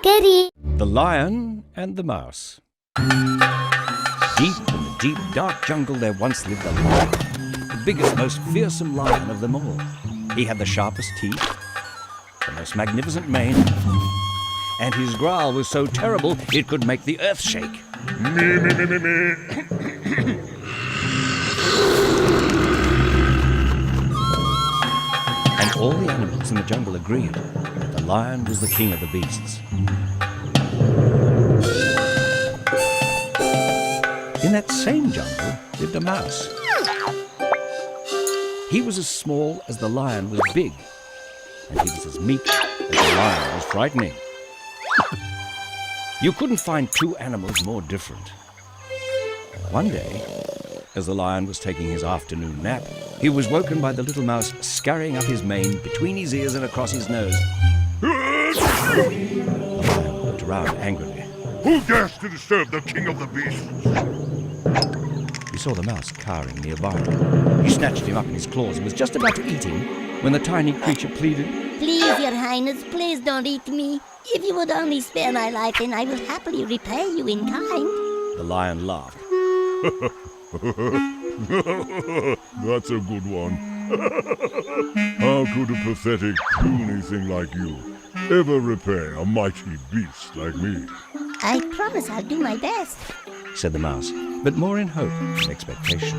كريم. The Lion and the Mouse. Deep in the deep, dark jungle there once lived a lion, the biggest, most fearsome lion of them all. He had the sharpest teeth, the most magnificent mane, and his growl was so terrible it could make the earth shake. Me, me, me, me, me. And all the animals in the jungle agreed that the lion was the king of the beasts. In that same jungle lived a mouse. He was as small as the lion was big, and he was as meek as the lion was frightening. You couldn't find two animals more different. One day, as the lion was taking his afternoon nap, he was woken by the little mouse scurrying up his mane between his ears and across his nose. The lion looked around angrily. Who dares to disturb the king of the beasts? He saw the mouse cowering nearby. He snatched him up in his claws and was just about to eat him when the tiny creature pleaded, Please, Your Highness, please don't eat me. If you would only spare my life, then I will happily repay you in kind. The lion laughed. That's a good one. How could a pathetic, puny thing like you ever repay a mighty beast like me? I promise I'll do my best, said the mouse, but more in hope than expectation.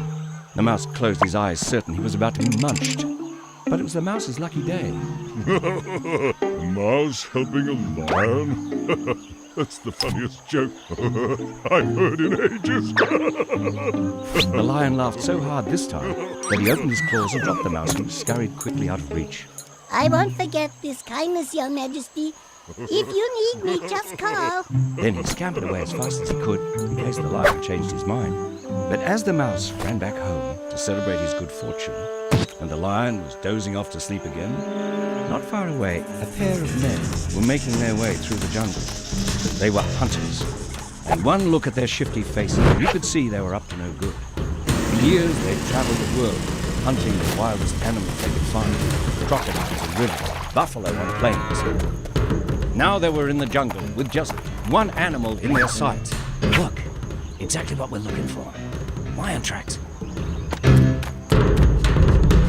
The mouse closed his eyes, certain he was about to be munched. But it was the mouse's lucky day. A mouse helping a lion? That's the funniest joke I've heard in ages. The lion laughed so hard this time that he opened his claws and dropped the mouse, who scurried quickly out of reach. I won't forget this kindness, Your Majesty. If you need me, just call. Then he scampered away as fast as he could, in case the lion changed his mind. But as the mouse ran back home to celebrate his good fortune, and the lion was dozing off to sleep again, not far away, a pair of men were making their way through the jungle. They were hunters, and one look at their shifty faces, and you could see they were up to no good. For years they'd traveled the world, hunting the wildest animals they could find, crocodiles in rivers, buffalo on plains. Now they were in the jungle with just one animal in their sights. Look, exactly what we're looking for. Lion tracks.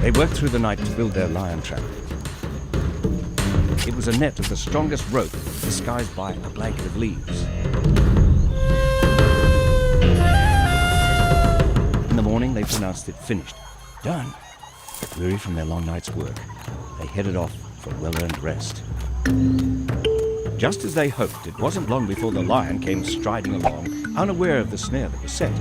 They worked through the night to build their lion trap. It was a net of the strongest rope, disguised by a blanket of leaves. In the morning, they pronounced it finished. Done. Weary from their long night's work, they headed off for well-earned rest. Just as they hoped, it wasn't long before the lion came striding along, unaware of the snare that was set.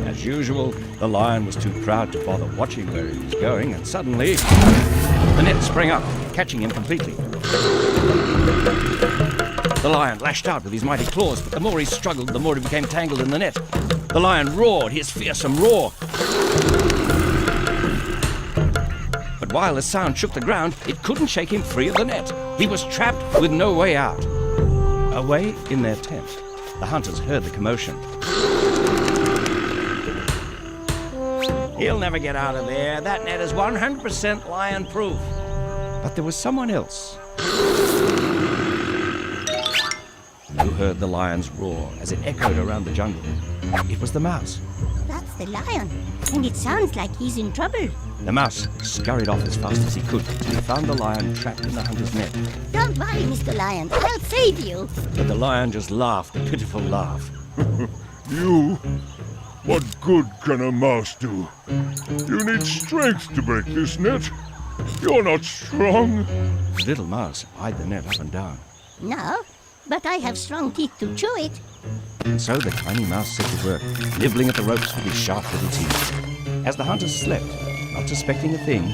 As usual, the lion was too proud to bother watching where he was going, and suddenly, the net sprang up, catching him completely. The lion lashed out with his mighty claws, but the more he struggled, the more he became tangled in the net. The lion roared his fearsome roar. But while the sound shook the ground, it couldn't shake him free of the net. He was trapped with no way out. Away in their tent, the hunters heard the commotion. He'll never get out of there. That net is 100% lion-proof. But there was someone else who heard the lion's roar as it echoed around the jungle. It was the mouse. That's the lion, and it sounds like he's in trouble. The mouse scurried off as fast as he could till he found the lion trapped in the hunter's net. Don't worry, Mr. Lion, I'll save you. But the lion just laughed a pitiful laugh. You? What good can a mouse do? You need strength to break this net. You're not strong. The little mouse eyed the net up and down. No, but I have strong teeth to chew it. And so the tiny mouse set to work, nibbling at the ropes with his sharp little teeth. As the hunters slept, not suspecting a thing,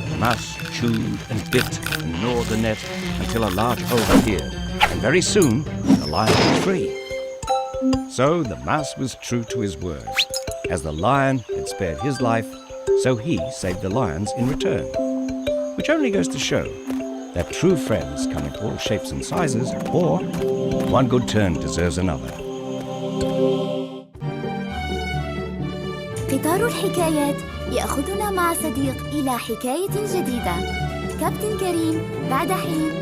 the mouse chewed and bit and gnawed the net until a large hole appeared, and very soon the lion was free. So the mouse was true to his word. As the lion had spared his life, so he saved the lion's in return. Which only goes to show that true friends come in all shapes and sizes, or one good turn deserves another. قطار الحكايات يأخذنا مع صديق إلى حكاية جديدة. كابتن كريم بعد حين.